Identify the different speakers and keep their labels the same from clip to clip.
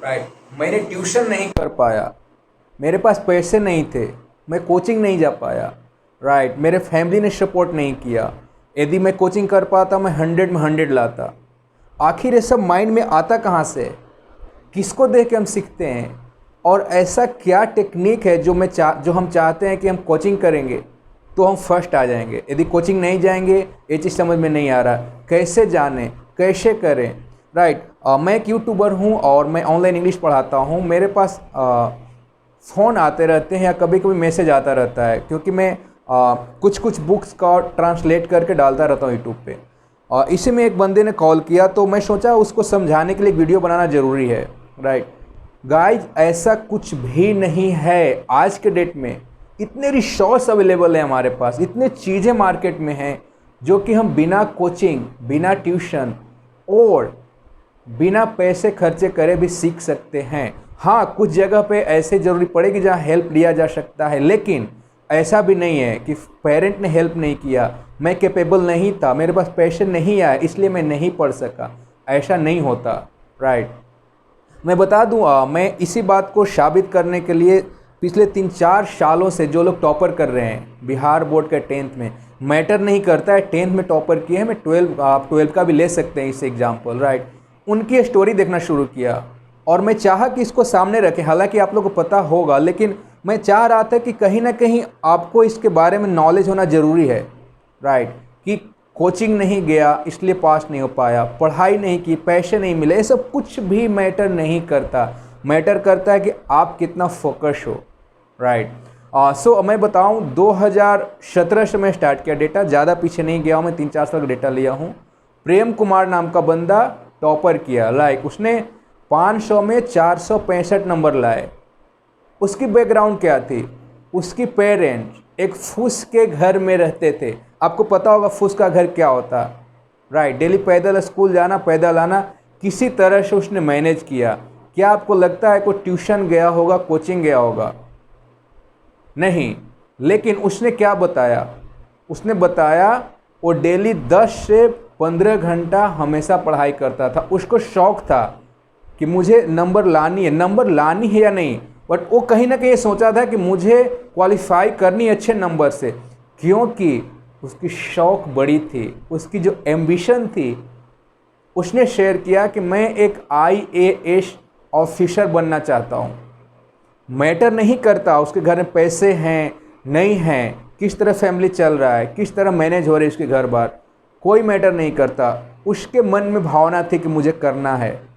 Speaker 1: Right. मैंने tuition नहीं कर पाया, मेरे पास पैसे नहीं थे, मैं कोचिंग नहीं जा पाया। राइट, मेरे फैमिली ने सपोर्ट नहीं किया। यदि मैं कोचिंग कर पाता मैं 100 में 100 लाता। आखिर ये सब माइंड में आता कहाँ से? किसको देख के हम सीखते हैं? और ऐसा क्या टेक्निक है जो हम चाहते हैं कि हम कोचिंग करेंगे तो हम फर्स्ट आ जाएंगे? यदि कोचिंग नहीं जाएंगे, ये चीज़ समझ में नहीं आ रहा, कैसे जाने, कैसे करें? राइट। मैं एक यूट्यूबर हूँ और मैं ऑनलाइन इंग्लिश पढ़ाता हूँ। मेरे पास फ़ोन आते रहते हैं या कभी कभी मैसेज आता रहता है, क्योंकि मैं कुछ कुछ बुक्स का ट्रांसलेट करके डालता रहता हूँ यूट्यूब पे। इसी में एक बंदे ने कॉल किया तो मैं सोचा उसको समझाने के लिए एक वीडियो बनाना ज़रूरी है। राइट गाइज, ऐसा कुछ भी नहीं है। आज के डेट में इतने रिसोर्स अवेलेबल है हमारे पास, इतने चीज़ें मार्केट में हैं जो कि हम बिना कोचिंग, बिना ट्यूशन और बिना पैसे खर्चे करे भी सीख सकते हैं। हाँ, कुछ जगह पे ऐसे ज़रूरी पड़ेगी जहाँ हेल्प लिया जा सकता है, लेकिन ऐसा भी नहीं है कि पेरेंट ने हेल्प नहीं किया, मैं कैपेबल नहीं था, मेरे पास पैसे नहीं आए इसलिए मैं नहीं पढ़ सका। ऐसा नहीं होता। राइट। मैं बता दूं, मैं इसी बात को साबित करने के लिए पिछले 3-4 सालों से जो लोग टॉपर कर रहे हैं बिहार बोर्ड के 10th में, मैटर नहीं करता है 10th में टॉपर किए हैं, मैं 12 का भी ले सकते हैं इससे एग्जाम्पल। राइट, उनकी स्टोरी देखना शुरू किया और मैं चाहा कि इसको सामने रखें। हालांकि आप लोगों को पता होगा, लेकिन मैं चाह रहा था कि कहीं ना कहीं आपको इसके बारे में नॉलेज होना ज़रूरी है। राइट, कि कोचिंग नहीं गया इसलिए पास नहीं हो पाया, पढ़ाई नहीं की, पैसे नहीं मिले, ये सब कुछ भी मैटर नहीं करता। मैटर करता है कि आप कितना फोकस हो। राइट। सो मैं बताऊं, 2017 से मैं स्टार्ट किया, डेटा ज़्यादा पीछे नहीं गया हूँ, मैं 3-4 साल का डेटा लिया हूँ। प्रेम कुमार नाम का बंदा टॉपर किया। लाइक उसने 500 में 465 नंबर लाए। उसकी बैकग्राउंड क्या थी? उसकी पेरेंट्स एक फूस के घर में रहते थे। आपको पता होगा फूस का घर क्या होता। राइट, डेली पैदल स्कूल जाना, पैदल आना, किसी तरह से उसने मैनेज किया। क्या आपको लगता है कोई ट्यूशन गया होगा, कोचिंग गया होगा? नहीं। लेकिन उसने क्या बताया? उसने बताया वो डेली 10 से 15 घंटा हमेशा पढ़ाई करता था। उसको शौक था कि मुझे नंबर लानी है या नहीं, बट वो कहीं ना कहीं सोचा था कि मुझे क्वालिफाई करनी है अच्छे नंबर से, क्योंकि उसकी शौक बड़ी थी, उसकी जो एम्बिशन थी। उसने शेयर किया कि मैं एक IAS ऑफिसर बनना चाहता हूँ। मैटर नहीं करता उसके घर में पैसे हैं नहीं हैं, किस तरह फैमिली चल रहा है, किस तरह मैनेज हो रही है उसके घर बार, कोई मैटर नहीं करता। उसके मन में भावना थी कि मुझे करना है,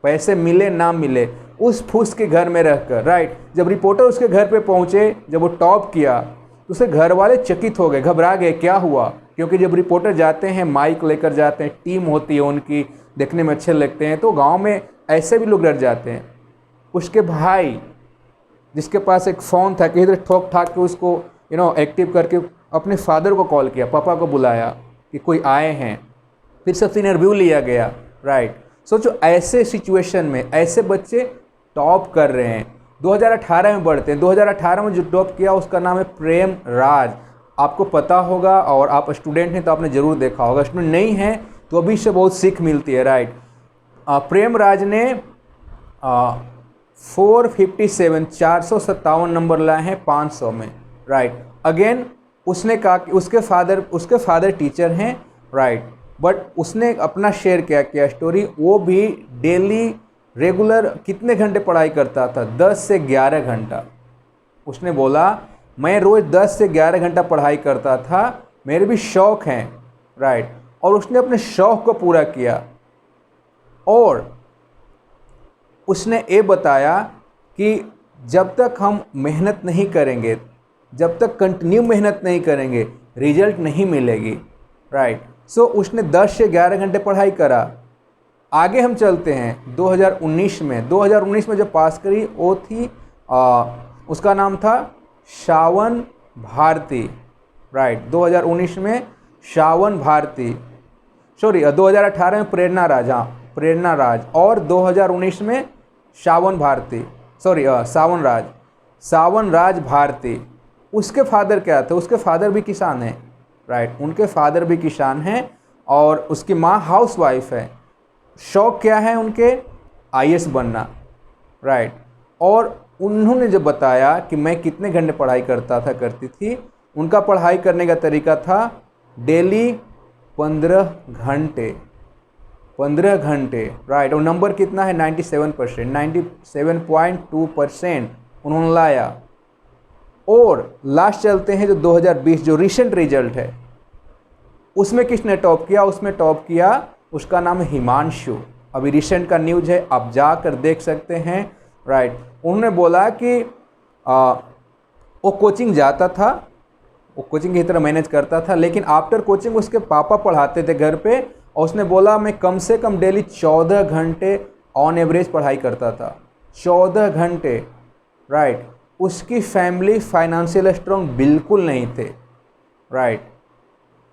Speaker 1: पैसे मिले ना मिले, उस फूस के घर में रहकर। राइट, जब रिपोर्टर उसके घर पे पहुंचे, जब वो टॉप किया तो उसके घर वाले चकित हो गए, घबरा गए, क्या हुआ? क्योंकि जब रिपोर्टर जाते हैं, माइक लेकर जाते हैं, टीम होती है उनकी, देखने में अच्छे लगते हैं, तो गांव में ऐसे भी लोग डर जाते हैं। उसके भाई, जिसके पास एक फ़ोन था, किसी तरह ठोक ठाक के उसको एक्टिव करके अपने फादर को कॉल किया, पापा को बुलाया कि कोई आए हैं, फिर सबसे इंटरव्यू लिया गया। राइट, सोचो ऐसे सिचुएशन में ऐसे बच्चे टॉप कर रहे हैं। 2018 में बढ़ते हैं। 2018 में जो टॉप किया उसका नाम है प्रेम राज। आपको पता होगा, और आप स्टूडेंट हैं तो आपने ज़रूर देखा होगा, स्टूडेंट नहीं हैं तो अभी से बहुत सीख मिलती है। राइट, प्रेम राज ने 457 नंबर लाए हैं 500 में। राइट, अगेन उसने कहा कि उसके फादर टीचर हैं। राइट, बट उसने अपना शेयर किया स्टोरी। वो भी डेली रेगुलर कितने घंटे पढ़ाई करता था? 10 से 11 घंटा। उसने बोला मैं रोज़ 10 से 11 घंटा पढ़ाई करता था, मेरे भी शौक़ हैं। राइट, और उसने अपने शौक़ को पूरा किया। और उसने ये बताया कि जब तक हम मेहनत नहीं करेंगे, जब तक कंटिन्यू मेहनत नहीं करेंगे, रिजल्ट नहीं मिलेगी। राइट, सो उसने 10 से 11 घंटे पढ़ाई करा। आगे हम चलते हैं 2019 में। 2019 में जो पास करी वो थी उसका नाम था श्रावण भारती। राइट, 2019 में श्रावण भारती, सॉरी 2018 में प्रेरणा राज, हाँ प्रेरणा राज, और 2019 में श्रावण भारती, सॉरी सावन राज भारती। उसके फादर क्या थे? उसके फादर भी किसान हैं। राइट, उनके फादर भी किसान हैं और उसकी माँ हाउसवाइफ है। शौक क्या है उनके? IAS बनना। राइट। और उन्होंने जो बताया कि मैं कितने घंटे पढ़ाई करती थी, उनका पढ़ाई करने का तरीका था डेली 15 घंटे, 15 घंटे, राइट। और नंबर कितना है? 97%, 97.2% उन्होंने लाया। और लास्ट चलते हैं जो 2020 जो रिसेंट रिजल्ट है, उसमें किसने टॉप किया? उसमें टॉप किया, उसका नाम है हिमांशु। अभी रिसेंट का न्यूज है, आप जाकर देख सकते हैं, राइट। उन्होंने बोला कि वो कोचिंग जाता था, वो कोचिंग की तरह मैनेज करता था, लेकिन आफ्टर कोचिंग उसके पापा पढ़ाते थे घर पे, और उसने बोला मैं कम से कम डेली 14 घंटे ऑन एवरेज पढ़ाई करता था, 14 घंटे, राइट। उसकी फैमिली फाइनेंशियल स्ट्रॉन्ग बिल्कुल नहीं थे, राइट।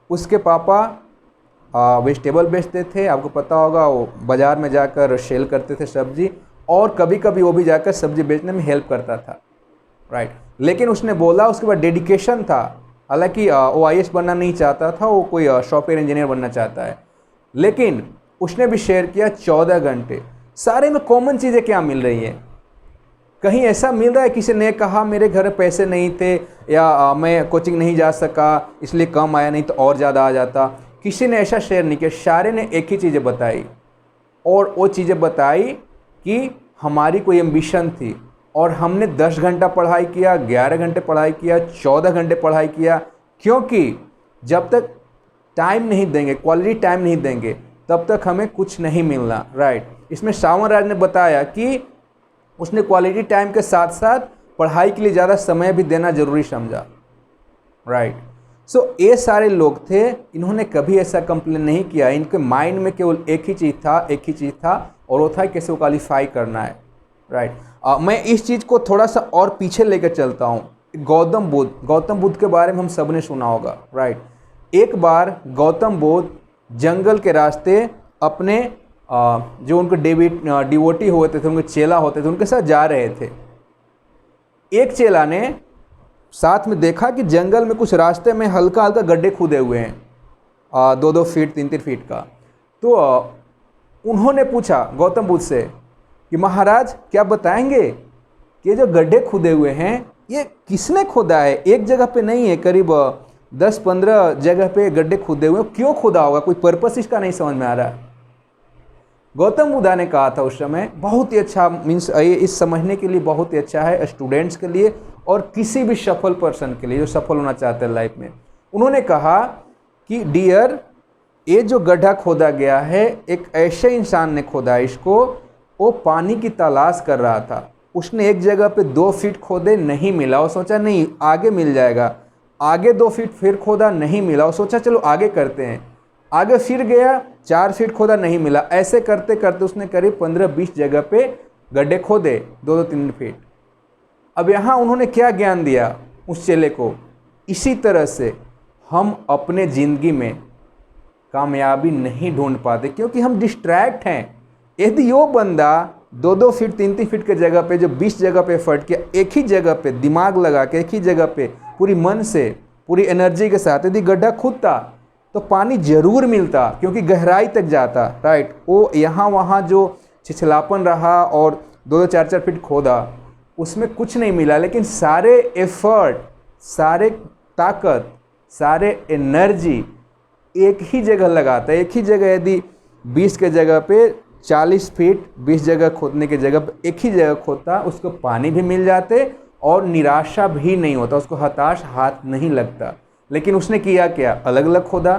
Speaker 1: उसके पापा वेजिटेबल बेचते थे, आपको पता होगा, वो बाज़ार में जाकर सेल करते थे सब्जी, और कभी कभी वो भी जाकर सब्जी बेचने में हेल्प करता था, राइट। लेकिन उसने बोला उसके बाद डेडिकेशन था, हालांकि वो आईएएस बनना नहीं चाहता था, वो कोई सॉफ्टवेयर इंजीनियर बनना चाहता है, लेकिन उसने भी शेयर किया 14 घंटे। सारे में कॉमन चीज़ें क्या मिल रही है? कहीं ऐसा मिल रहा है किसी ने कहा मेरे घर में पैसे नहीं थे, या मैं कोचिंग नहीं जा सका इसलिए कम आया, नहीं तो और ज़्यादा आ जाता? किसी ने ऐसा शेयर नहीं किया। सारे ने एक ही चीज़ें बताई, और वो चीज़ें बताई कि हमारी कोई एम्बिशन थी, और हमने 10 घंटा पढ़ाई किया, 11 घंटे पढ़ाई किया, 14 घंटे पढ़ाई किया, क्योंकि जब तक टाइम नहीं देंगे, क्वालिटी टाइम नहीं देंगे, तब तक हमें कुछ नहीं मिलना, राइट। इसमें सावन राज ने बताया कि उसने क्वालिटी टाइम के साथ साथ पढ़ाई के लिए ज़्यादा समय भी देना जरूरी समझा, राइट। सो ये सारे लोग थे, इन्होंने कभी ऐसा कंप्लेन नहीं किया। इनके माइंड में केवल एक ही चीज़ था, और वो था कैसे वो क्वालिफाई करना है, राइट। मैं इस चीज़ को थोड़ा सा और पीछे लेकर चलता हूँ। गौतम बुद्ध के बारे में हम सब ने सुना होगा, राइट। एक बार गौतम बुद्ध जंगल के रास्ते अपने जो उनके डिवोटी होते थे, उनके चेला होते थे, उनके साथ जा रहे थे। एक चेला ने साथ में देखा कि जंगल में कुछ रास्ते में हल्का हल्का गड्ढे खुदे हुए हैं, 2-2 फीट 3-3 फीट का। तो उन्होंने पूछा गौतम बुद्ध से कि महाराज क्या बताएंगे कि जो गड्ढे खुदे हुए हैं ये किसने खोदा है? एक जगह पे नहीं है, करीब 10-15 जगह पे गड्ढे खुदे हुए हैं, क्यों खुदा होगा? कोई पर्पस इसका नहीं समझ में आ रहा। गौतम बुद्ध ने कहा था उस समय, बहुत ही अच्छा, मीन्स ये इस समझने के लिए बहुत ही अच्छा है स्टूडेंट्स के लिए और किसी भी सफल पर्सन के लिए जो सफल होना चाहते हैं लाइफ में। उन्होंने कहा कि डियर, ये जो गड्ढा खोदा गया है एक ऐसे इंसान ने खोदा है इसको, वो पानी की तलाश कर रहा था। उसने एक जगह पे 2 फीट खोदे, नहीं मिला, वो सोचा नहीं आगे मिल जाएगा। आगे 2 फीट फिर खोदा, नहीं मिला, वो सोचा चलो आगे करते हैं। आगे फिर गया, 4 फीट खोदा, नहीं मिला। ऐसे करते करते उसने करीब 15-20 जगह पे गड्ढे खोदे, 2-3 फीट। अब यहाँ उन्होंने क्या ज्ञान दिया उस चेले को? इसी तरह से हम अपने ज़िंदगी में कामयाबी नहीं ढूंढ पाते क्योंकि हम डिस्ट्रैक्ट हैं। यदि वो बंदा 2-2 फीट 3-3 फीट के जगह पे जो 20 जगह पे एफर्ट किया, एक ही जगह पे दिमाग लगा के, एक ही जगह पे पूरी मन से, पूरी एनर्जी के साथ यदि गड्ढा खुदता तो पानी जरूर मिलता क्योंकि गहराई तक जाता, राइट। वो यहाँ वहाँ जो छिछलापन रहा और 2-2 4-4 फीट खोदा, उसमें कुछ नहीं मिला। लेकिन सारे एफर्ट, सारे ताकत, सारे एनर्जी एक ही जगह लगाता। एक ही जगह यदि 20 के जगह पे 40 फीट 20 जगह खोदने की जगह पे एक ही जगह खोदता, उसको पानी भी मिल जाते और निराशा भी नहीं होता, उसको हताश हाथ नहीं लगता। लेकिन उसने किया क्या? अलग अलग खोदा।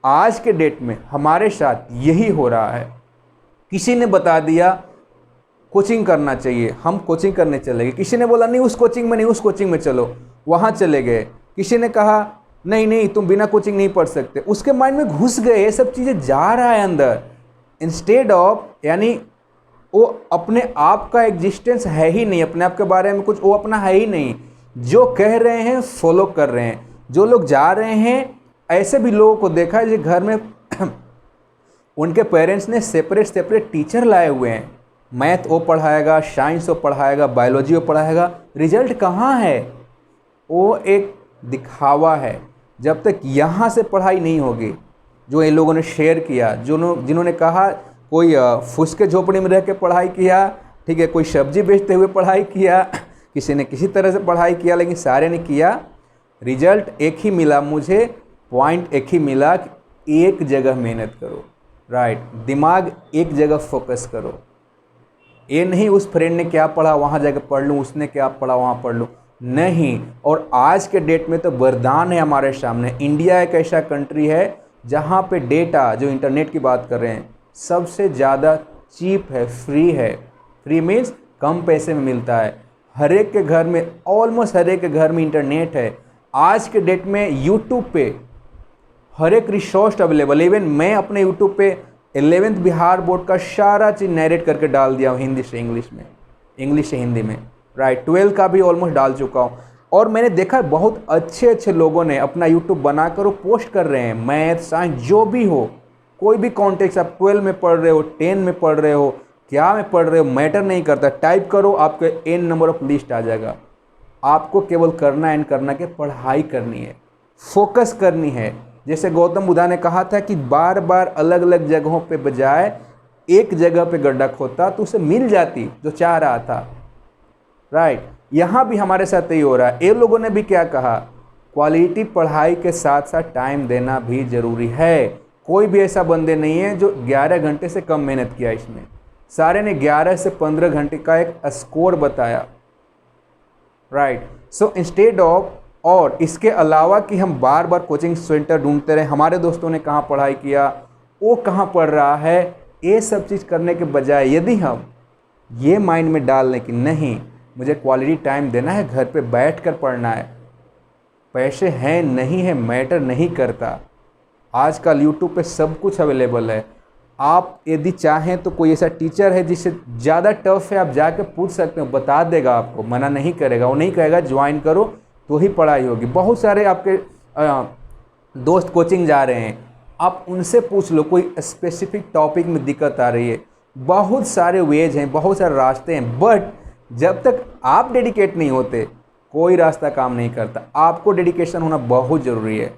Speaker 1: आज के डेट में हमारे साथ यही हो रहा है। किसी ने बता दिया कोचिंग करना चाहिए, हम कोचिंग करने चले गए। किसी ने बोला नहीं उस कोचिंग में नहीं, उस कोचिंग में चलो, वहाँ चले गए। किसी ने कहा नहीं नहीं तुम बिना कोचिंग नहीं पढ़ सकते, उसके माइंड में घुस गए, ये सब चीज़ें जा रहा है अंदर। इंस्टेड ऑफ, यानी वो अपने आप का एग्जिस्टेंस है ही नहीं, अपने आप के बारे में कुछ वो अपना है ही नहीं। जो कह रहे हैं फॉलो कर रहे हैं। जो लोग जा रहे हैं, ऐसे भी लोगों को देखा है जो घर में उनके पेरेंट्स ने सेपरेट टीचर लाए हुए हैं। मैथ वो पढ़ाएगा, साइंस वो पढ़ाएगा, बायोलॉजी वो पढ़ाएगा। रिजल्ट कहाँ है? वो एक दिखावा है। जब तक यहाँ से पढ़ाई नहीं होगी, जो इन लोगों ने शेयर किया, जिन्होंने कहा कोई फुस के झोपड़ी में रह के पढ़ाई किया ठीक है, कोई सब्जी बेचते हुए पढ़ाई किया, किसी ने किसी तरह से पढ़ाई किया, लेकिन सारे ने किया। रिजल्ट एक ही मिला मुझे, पॉइंट एक ही मिला कि एक जगह मेहनत करो, राइट। दिमाग एक जगह फोकस करो। ये नहीं उस फ्रेंड ने क्या पढ़ा वहाँ जाकर पढ़ लूँ, उसने क्या पढ़ा वहाँ पढ़ लूँ, नहीं। और आज के डेट में तो वरदान है हमारे सामने। इंडिया एक ऐसा कंट्री है जहाँ पे डेटा, जो इंटरनेट की बात कर रहे हैं, सबसे ज़्यादा चीप है, फ्री है। फ्री मीन्स कम पैसे में मिलता है। हर एक के घर में, ऑलमोस्ट हर एक के घर में इंटरनेट है। आज के डेट में यूट्यूब पे हर एक रिसोर्स अवेलेबल। इवन मैं अपने यूट्यूब पे 11th बिहार बोर्ड का सारा चीज़ नरेट करके डाल दिया हूँ, हिंदी से इंग्लिश में, इंग्लिश से हिंदी में, राइट। 12 का भी ऑलमोस्ट डाल चुका हूँ। और मैंने देखा बहुत अच्छे अच्छे लोगों ने अपना यूट्यूब बनाकर वो पोस्ट कर रहे हैं। मैथ, साइंस, जो भी हो, कोई भी कॉन्टेक्स्ट, आप 12 में पढ़ रहे हो, 10 में पढ़ रहे हो, क्या में पढ़ रहे हो, मैटर नहीं करता। टाइप करो, आपके n नंबर ऑफ लिस्ट आ जाएगा। आपको केवल करना एंड करना के पढ़ाई करनी है, फोकस करनी है। जैसे गौतम बुद्धा ने कहा था कि बार बार अलग अलग जगहों पे बजाय एक जगह पे गड्ढा खोदता तो उसे मिल जाती जो चाह रहा था, राइट। यहाँ भी हमारे साथ यही हो रहा है। ये लोगों ने भी क्या कहा, क्वालिटी पढ़ाई के साथ साथ टाइम देना भी जरूरी है। कोई भी ऐसा बंदे नहीं है जो 11 घंटे से कम मेहनत किया इसमें। सारे ने 11 से 15 घंटे का एक स्कोर बताया, राइट। सो इंस्टेड ऑफ, और इसके अलावा कि हम बार बार कोचिंग सेंटर ढूंढते रहे, हमारे दोस्तों ने कहाँ पढ़ाई किया, वो कहाँ पढ़ रहा है, ये सब चीज़ करने के बजाय यदि हम ये माइंड में डाल लें कि नहीं, मुझे क्वालिटी टाइम देना है, घर पे बैठ कर पढ़ना है, पैसे हैं नहीं है मैटर नहीं करता। आजकल यूट्यूब पे सब कुछ अवेलेबल है। आप यदि चाहें तो कोई ऐसा टीचर है जिससे ज़्यादा टफ है, आप जाकर पूछ सकते हो, बता देगा, आपको मना नहीं करेगा। वो नहीं कहेगा ज्वाइन करो तो ही पढ़ाई होगी। बहुत सारे आपके दोस्त कोचिंग जा रहे हैं, आप उनसे पूछ लो कोई स्पेसिफिक टॉपिक में दिक्कत आ रही है। बहुत सारे वेज हैं, बहुत सारे रास्ते हैं, बट जब तक आप डेडिकेट नहीं होते कोई रास्ता काम नहीं करता। आपको डेडिकेशन होना बहुत ज़रूरी है,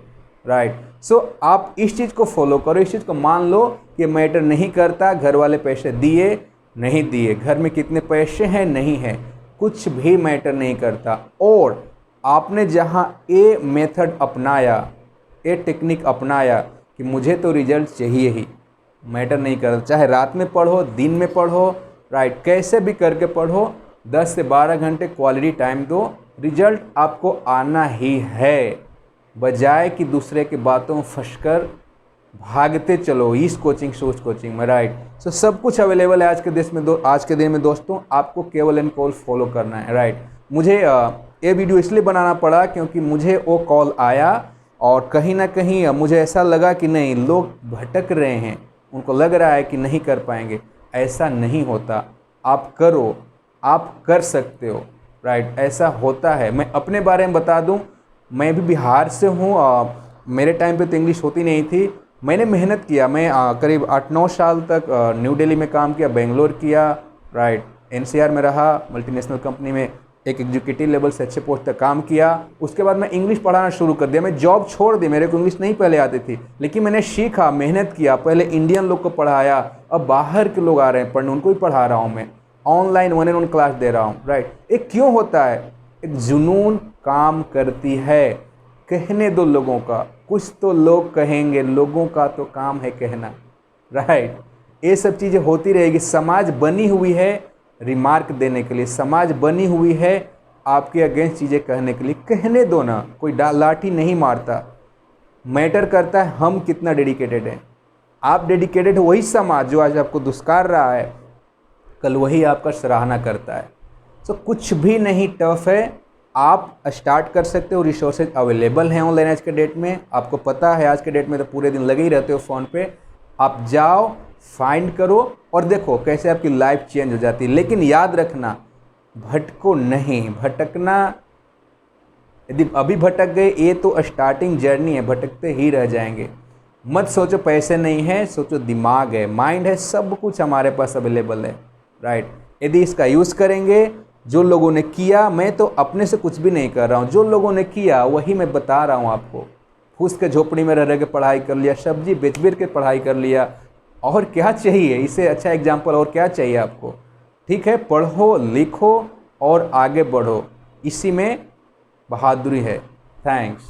Speaker 1: राइट। सो आप इस चीज़ को फॉलो करो, इस चीज़ को मान लो कि मैटर नहीं करता घर वाले पैसे दिए नहीं दिए, घर में कितने पैसे हैं नहीं हैं, कुछ भी मैटर नहीं करता। और आपने जहाँ ये मेथड अपनाया, ये टेक्निक अपनाया कि मुझे तो रिजल्ट चाहिए ही, मैटर नहीं करता, चाहे रात में पढ़ो, दिन में पढ़ो, राइट, कैसे भी करके पढ़ो, 10 से 12 घंटे क्वालिटी टाइम दो, रिजल्ट आपको आना ही है। बजाय कि दूसरे की बातों में फंसकर भागते चलो इस कोचिंग से उस कोचिंग में, राइट। सो सब कुछ अवेलेबल है आज के देश में, आज के दिन में दोस्तों, आपको केवल एंड केवल फॉलो करना है, राइट। मुझे ये वीडियो इसलिए बनाना पड़ा क्योंकि मुझे वो कॉल आया और कहीं ना कहीं मुझे ऐसा लगा कि नहीं, लोग भटक रहे हैं, उनको लग रहा है कि नहीं कर पाएंगे। ऐसा नहीं होता, आप करो, आप कर सकते हो, राइट। ऐसा होता है। मैं अपने बारे में बता दूं, मैं भी बिहार से हूँ। मेरे टाइम पे तो इंग्लिश होती नहीं थी। मैंने मेहनत किया, मैं करीब 8-9 साल तक न्यू दिल्ली में काम किया, बेंगलोर किया, राइट, NCR में रहा, मल्टीनेशनल कंपनी में एक एग्जीक्यूटिव लेवल से अच्छे पोस्ट तक काम किया। उसके बाद मैं इंग्लिश पढ़ाना शुरू कर दिया। मैं जॉब छोड़ दी, मेरे को इंग्लिश नहीं पहले आती थी, लेकिन मैंने सीखा, मेहनत किया। पहले इंडियन लोग को पढ़ाया, अब बाहर के लोग आ रहे हैं पढ़ने, उनको ही पढ़ा रहा हूँ मैं, ऑनलाइन 1-on-1 क्लास दे रहा हूँ, राइट। ये क्यों होता है? एक जुनून काम करती है। कहने दो लोगों का, कुछ तो लोग कहेंगे, लोगों का तो काम है कहना, राइट। ये सब चीज़ें होती रहेगी। समाज बनी हुई है रिमार्क देने के लिए, समाज बनी हुई है आपके अगेंस्ट चीज़ें कहने के लिए। कहने दो ना, कोई लाठी नहीं मारता। मैटर करता है हम कितना डेडिकेटेड हैं। आप डेडिकेटेड, वही समाज जो आज आपको दुष्कार रहा है, कल वही आपका सराहना करता है। सो कुछ भी नहीं टफ है, आप स्टार्ट कर सकते हो। रिसोर्सेज अवेलेबल हैं ऑनलाइन आज के डेट में। आपको पता है आज के डेट में तो पूरे दिन लगे ही रहते हो फ़ोन पे। आप जाओ, फाइंड करो और देखो कैसे आपकी लाइफ चेंज हो जाती है। लेकिन याद रखना, भटको नहीं। भटकना, यदि अभी भटक गए, ये तो स्टार्टिंग जर्नी है, भटकते ही रह जाएंगे। मत सोचो पैसे नहीं है, सोचो दिमाग है, माइंड है, सब कुछ हमारे पास अवेलेबल है, राइट। यदि इसका यूज़ करेंगे, जो लोगों ने किया, मैं तो अपने से कुछ भी नहीं कर रहा हूँ, जो लोगों ने किया वही मैं बता रहा हूँ आपको। फूस के झोपड़ी में रह रह के पढ़ाई कर लिया, सब्जी बेच बेच के पढ़ाई कर लिया, और क्या चाहिए? इससे अच्छा एग्जाम्पल और क्या चाहिए आपको? ठीक है, पढ़ो लिखो और आगे बढ़ो, इसी में बहादुरी है। थैंक्स।